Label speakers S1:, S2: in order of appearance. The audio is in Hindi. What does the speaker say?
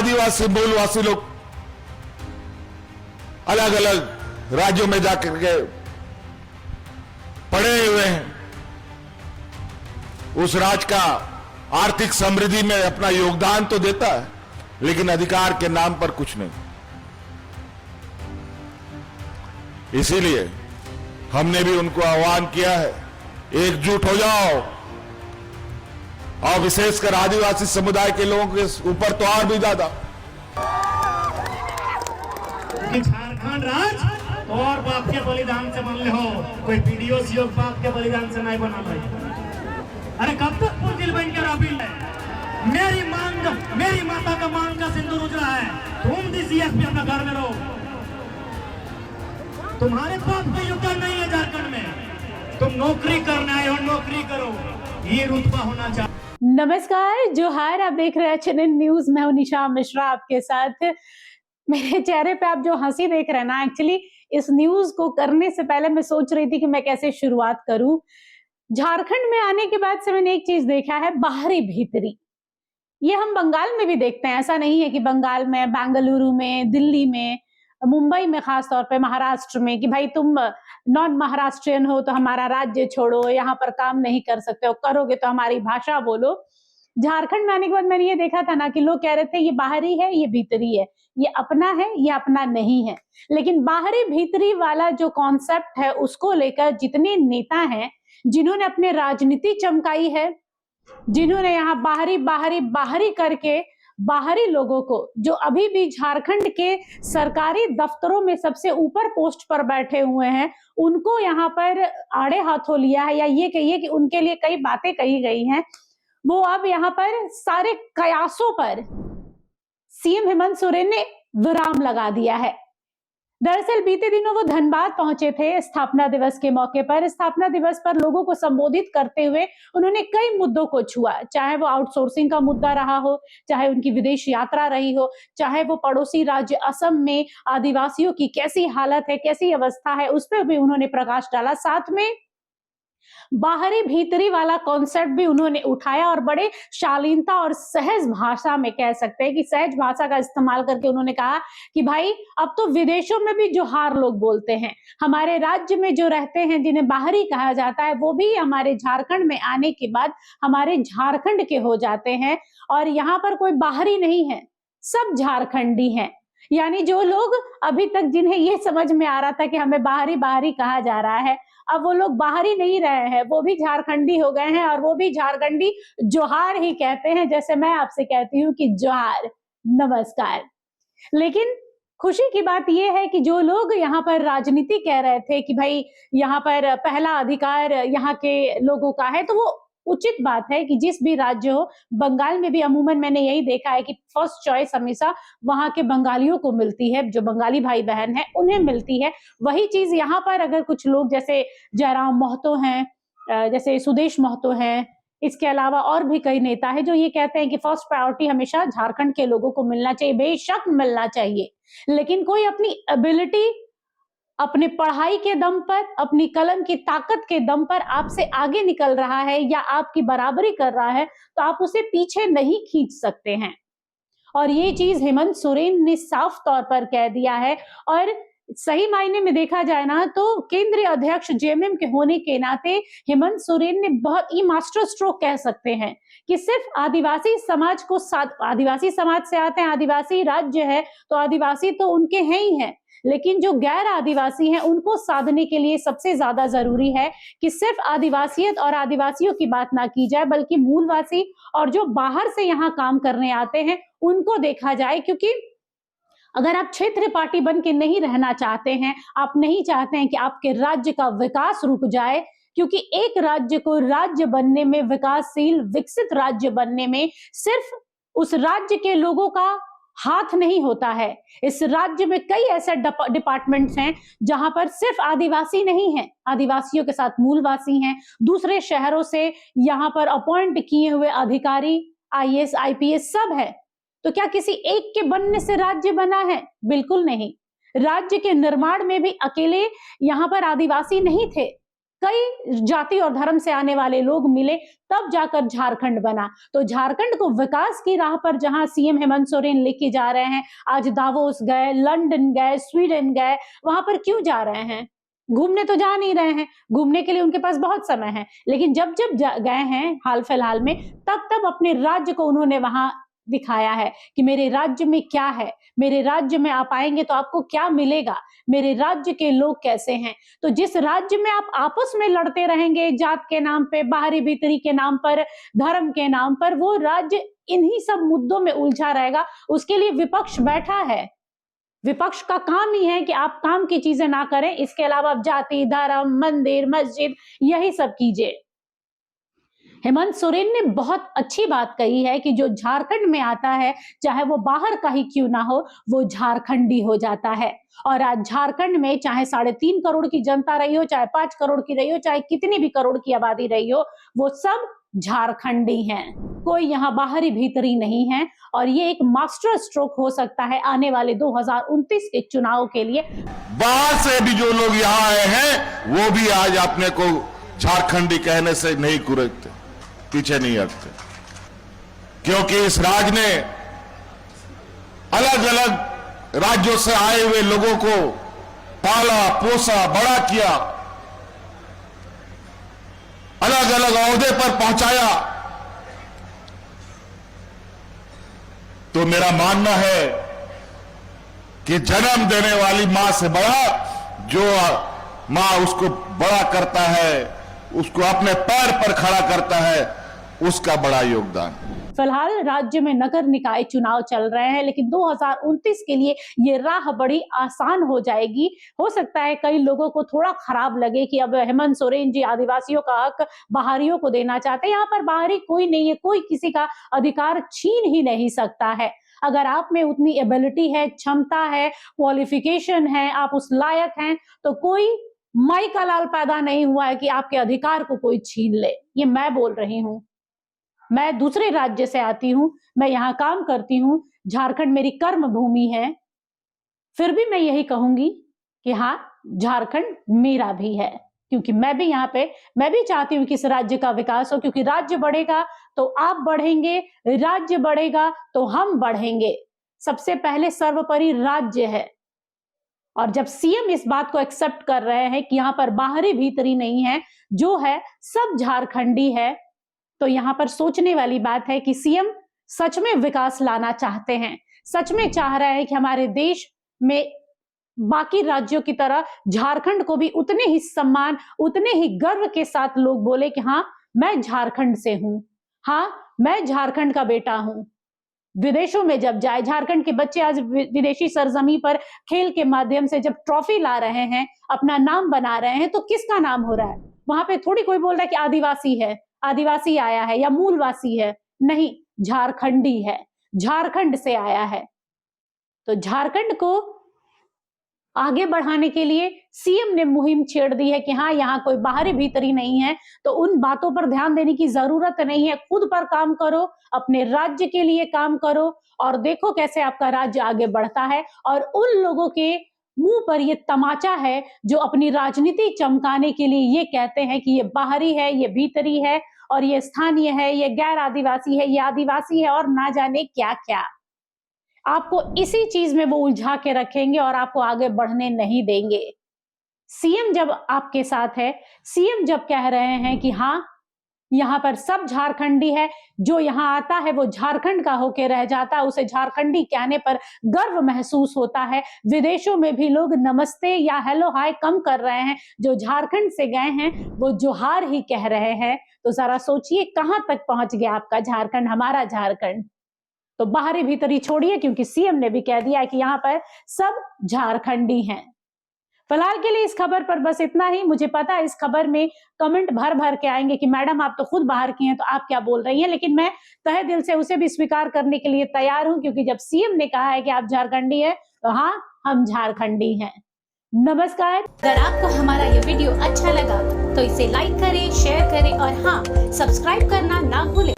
S1: आदिवासी मूलवासी लोग अलग अलग राज्यों में जाकर के पड़े हुए हैं, उस राज्य का आर्थिक समृद्धि में अपना योगदान तो देता है, लेकिन अधिकार के नाम पर कुछ नहीं। इसीलिए हमने भी उनको आह्वान किया है, एकजुट हो जाओ, और विशेषकर आदिवासी समुदाय के लोगों के ऊपर तो और भी ज्यादा।
S2: झारखंड राज्य और बाप के बलिदान से बन ले हो, कोई वीडियो सीओ बाप के बलिदान से नहीं बना भाई। अरे कब तक पुजिल बनकर अपील है? मेरी मांग, मेरी माता का मांग का सिंदूर उजड़ा है, तुम डीसीएसपी अपना घर में रहो। तुम्हारे बाप का योगदान नहीं है झारखंड में, तुम नौकरी करना है और नौकरी करो, ये रुतबा होना चाहिए।
S3: नमस्कार, जोहार, आप देख रहे हैं चैनल न्यूज। मैं हूं निशा मिश्रा आपके साथ। मेरे चेहरे पे आप जो हंसी देख रहे हैं ना, एक्चुअली इस न्यूज को करने से पहले मैं सोच रही थी कि मैं कैसे शुरुआत करूं। झारखंड में आने के बाद से मैंने एक चीज देखा है, बाहरी भीतरी। ये हम बंगाल में भी देखते हैं, ऐसा नहीं है कि बंगाल में, बेंगलुरु में, दिल्ली में, मुंबई में, खासतौर पे महाराष्ट्र में, कि भाई तुम नॉन महाराष्ट्रियन हो तो हमारा राज्य छोड़ो, यहाँ पर काम नहीं कर सकते हो, करोगे तो हमारी भाषा बोलो। झारखंड में आने के बाद मैंने ये देखा था ना कि लोग कह रहे थे ये बाहरी है, ये भीतरी है, ये अपना है, ये अपना नहीं है। लेकिन बाहरी भीतरी वाला जो कॉन्सेप्ट है, उसको लेकर जितने नेता हैं जिन्होंने अपने राजनीति चमकाई है, जिन्होंने यहाँ बाहरी बाहरी बाहरी करके बाहरी लोगों को, जो अभी भी झारखंड के सरकारी दफ्तरों में सबसे ऊपर पोस्ट पर बैठे हुए हैं, उनको यहाँ पर आड़े हाथों लिया है, या ये कहिए कि उनके लिए कई बातें कही गई हैं। वो अब यहाँ पर सारे कयासों पर सीएम हेमंत सोरेन ने विराम लगा दिया है। दरअसल बीते दिनों वो धनबाद पहुंचे थे स्थापना दिवस के मौके पर। स्थापना दिवस पर लोगों को संबोधित करते हुए उन्होंने कई मुद्दों को छुआ, चाहे वो आउटसोर्सिंग का मुद्दा रहा हो, चाहे उनकी विदेश यात्रा रही हो, चाहे वो पड़ोसी राज्य असम में आदिवासियों की कैसी हालत है, कैसी अवस्था है, उस पर भी उन्होंने प्रकाश डाला। साथ में बाहरी भीतरी वाला कॉन्सेप्ट भी उन्होंने उठाया और बड़े शालीनता और सहज भाषा में, कह सकते हैं कि सहज भाषा का इस्तेमाल करके उन्होंने कहा कि भाई अब तो विदेशों में भी जोहार लोग बोलते हैं, हमारे राज्य में जो रहते हैं जिन्हें बाहरी कहा जाता है, वो भी हमारे झारखंड में आने के बाद हमारे झारखंड के हो जाते हैं, और यहाँ पर कोई बाहरी नहीं है, सब झारखंडी हैं। यानी जो लोग अभी तक, जिन्हें ये समझ में आ रहा था कि हमें बाहरी बाहरी कहा जा रहा है, अब वो लोग बाहरी नहीं रहे हैं, वो भी झारखंडी हो गए हैं, और वो भी झारखंडी जोहार ही कहते हैं, जैसे मैं आपसे कहती हूँ कि जोहार, नमस्कार। लेकिन खुशी की बात यह है कि जो लोग यहाँ पर राजनीति कह रहे थे कि भाई यहाँ पर पहला अधिकार यहाँ के लोगों का है, तो वो उचित बात है कि जिस भी राज्य हो, बंगाल में भी अमूमन मैंने यही देखा है कि फर्स्ट चॉइस हमेशा वहां के बंगालियों को मिलती है, जो बंगाली भाई बहन है उन्हें मिलती है। वही चीज यहाँ पर अगर कुछ लोग जैसे जयराम महतो हैं, जैसे सुदेश महतो हैं, इसके अलावा और भी कई नेता है जो ये कहते हैं कि फर्स्ट प्रायोरिटी हमेशा झारखंड के लोगों को मिलना चाहिए, बेशक मिलना चाहिए, लेकिन कोई अपनी एबिलिटी, अपने पढ़ाई के दम पर, अपनी कलम की ताकत के दम पर आपसे आगे निकल रहा है या आपकी बराबरी कर रहा है, तो आप उसे पीछे नहीं खींच सकते हैं। और ये चीज हेमंत सोरेन ने साफ तौर पर कह दिया है। और सही मायने में देखा जाए ना, तो केंद्रीय अध्यक्ष जेएमएम के होने के नाते हेमंत सोरेन ने बहुत ही मास्टर स्ट्रोक कह सकते हैं कि सिर्फ आदिवासी समाज को आदिवासी समाज से आते हैं, आदिवासी राज्य है तो आदिवासी तो उनके हैं ही हैं, लेकिन जो गैर आदिवासी हैं उनको साधने के लिए सबसे ज्यादा जरूरी है कि सिर्फ आदिवासियत और आदिवासियों की बात ना की जाए, बल्कि मूलवासी और जो बाहर से यहाँ काम करने आते हैं उनको देखा जाए। क्योंकि अगर आप क्षेत्र पार्टी बन के नहीं रहना चाहते हैं, आप नहीं चाहते हैं कि आपके राज्य का विकास रुक जाए, क्योंकि एक राज्य को राज्य बनने में, विकासशील विकसित राज्य बनने में सिर्फ उस राज्य के लोगों का हाथ नहीं होता है। इस राज्य में कई ऐसे डिपार्टमेंट्स हैं जहां पर सिर्फ आदिवासी नहीं है, आदिवासियों के साथ मूलवासी हैं, दूसरे शहरों से यहाँ पर अपॉइंट किए हुए अधिकारी, आईएएस आईपीएस सब है। तो क्या किसी एक के बनने से राज्य बना है? बिल्कुल नहीं। राज्य के निर्माण में भी अकेले यहाँ पर आदिवासी नहीं थे, कई जाति और धर्म से आने वाले लोग मिले, तब जाकर झारखंड बना। तो झारखंड को विकास की राह पर जहां सीएम हेमंत सोरेन लेके जा रहे हैं, आज दावोस गए, लंदन गए, स्वीडन गए, वहां पर क्यों जा रहे हैं? घूमने तो जा नहीं रहे हैं, घूमने के लिए उनके पास बहुत समय है, लेकिन जब जब गए हैं हाल फिलहाल में, तब तब अपने राज्य को उन्होंने वहां दिखाया है कि मेरे राज्य में क्या है, मेरे राज्य में आप आएंगे तो आपको क्या मिलेगा, मेरे राज्य के लोग कैसे हैं। तो जिस राज्य में आप आपस में लड़ते रहेंगे जात के नाम पे, बाहरी भीतरी के नाम पर, धर्म के नाम पर, वो राज्य इन्हीं सब मुद्दों में उलझा रहेगा। उसके लिए विपक्ष बैठा है। विपक्ष का काम ही है कि आप काम की चीजें ना करें, इसके अलावा आप जाति, धर्म, मंदिर, मस्जिद, यही सब कीजिए। हेमंत सोरेन ने बहुत अच्छी बात कही है कि जो झारखंड में आता है, चाहे वो बाहर का ही क्यों ना हो, वो झारखंडी हो जाता है। और आज झारखंड में चाहे 3.5 करोड़ की जनता रही हो, चाहे 5 करोड़ की रही हो, चाहे कितनी भी करोड़ की आबादी रही हो, वो सब झारखंडी हैं। कोई यहाँ बाहरी भीतरी नहीं है। और ये एक मास्टर स्ट्रोक हो सकता है आने वाले 2029 के चुनाव के लिए।
S1: बाहर से भी जो लोग यहाँ आए हैं, वो भी आज अपने को झारखंडी कहने से नहीं कुरेदते, पीछे नहीं हटते, क्योंकि इस राज्य ने अलग अलग राज्यों से आए हुए लोगों को पाला, पोसा, बड़ा किया, अलग अलग ओहदे पर पहुंचाया। तो मेरा मानना है कि जन्म देने वाली मां से बड़ा जो मां उसको बड़ा करता है, उसको अपने पैर पर खड़ा करता है, उसका बड़ा योगदान।
S3: फिलहाल राज्य में नगर निकाय चुनाव चल रहे हैं, लेकिन 2029 के लिए ये राह बड़ी आसान हो जाएगी। हो सकता है कई लोगों को थोड़ा खराब लगे कि अब हेमंत सोरेन जी आदिवासियों का हक बाहरियों को देना चाहते हैं। यहाँ पर बाहरी कोई नहीं है, कोई किसी का अधिकार छीन ही नहीं सकता है। अगर आप में उतनी एबिलिटी है, क्षमता है, क्वालिफिकेशन है, आप उस लायक हैं, तो कोई माई का लाल पैदा नहीं हुआ है कि आपके अधिकार को कोई छीन ले। ये मैं बोल रही हूँ। मैं दूसरे राज्य से आती हूँ, मैं यहाँ काम करती हूँ, झारखंड मेरी कर्म भूमि है, फिर भी मैं यही कहूंगी कि हाँ, झारखंड मेरा भी है, क्योंकि मैं भी यहाँ पे, मैं भी चाहती हूँ कि इस राज्य का विकास हो, क्योंकि राज्य बढ़ेगा तो आप बढ़ेंगे, राज्य बढ़ेगा तो हम बढ़ेंगे। सबसे पहले सर्वोपरि राज्य है। और जब सीएम इस बात को एक्सेप्ट कर रहे हैं कि यहाँ पर बाहरी भीतरी नहीं है, जो है सब झारखंडी है, तो यहाँ पर सोचने वाली बात है कि सीएम सच में विकास लाना चाहते हैं, सच में चाह रहे हैं कि हमारे देश में बाकी राज्यों की तरह झारखंड को भी उतने ही सम्मान, उतने ही गर्व के साथ लोग बोले कि हाँ, मैं झारखंड से हूं, हाँ, मैं झारखंड का बेटा हूं। विदेशों में जब जाए, झारखंड के बच्चे आज विदेशी सरजमी पर खेल के माध्यम से जब ट्रॉफी ला रहे हैं, अपना नाम बना रहे हैं, तो किसका नाम हो रहा है? वहां पे थोड़ी कोई बोल रहा है कि आदिवासी है, आदिवासी आया है या मूलवासी है, नहीं, झारखंडी है, झारखंड से आया है। तो झारखंड को आगे बढ़ाने के लिए सीएम ने मुहिम छेड़ दी है कि हाँ, यहाँ कोई बाहरी भीतरी नहीं है, तो उन बातों पर ध्यान देने की जरूरत नहीं है। खुद पर काम करो, अपने राज्य के लिए काम करो, और देखो कैसे आपका राज्य आगे बढ़ता है। और उन लोगों के मुंह पर ये तमाचा है जो अपनी राजनीति चमकाने के लिए ये कहते हैं कि ये बाहरी है, ये भीतरी है, और ये स्थानीय है, ये गैर आदिवासी है, ये आदिवासी है, और ना जाने क्या क्या। आपको इसी चीज में वो उलझा के रखेंगे और आपको आगे बढ़ने नहीं देंगे। सीएम जब आपके साथ है, सीएम जब कह रहे हैं कि हाँ, यहाँ पर सब झारखंडी है, जो यहाँ आता है वो झारखंड का होके रह जाता है, उसे झारखंडी कहने पर गर्व महसूस होता है। विदेशों में भी लोग नमस्ते या हेलो हाय कम कर रहे हैं, जो झारखंड से गए हैं वो जोहार ही कह रहे हैं। तो जरा सोचिए कहां तक पहुंच गया आपका झारखंड, हमारा झारखंड। तो बाहरी भीतरी छोड़िए, क्योंकि सीएम ने भी कह दिया कि यहाँ पर सब झारखंडी हैं। फिलहाल के लिए इस खबर पर बस इतना ही। मुझे पता है इस खबर में कमेंट भर भर के आएंगे कि मैडम आप तो खुद बाहर की हैं, तो आप क्या बोल रही हैं, लेकिन मैं तहे दिल से उसे भी स्वीकार करने के लिए तैयार हूं, क्योंकि जब सीएम ने कहा है कि आप झारखंडी हैं, तो हाँ, हम झारखंडी हैं। नमस्कार।
S4: अगर आपको हमारा ये वीडियो अच्छा लगा तो इसे लाइक करें, शेयर करें और हाँ, सब्सक्राइब करना ना भूलें।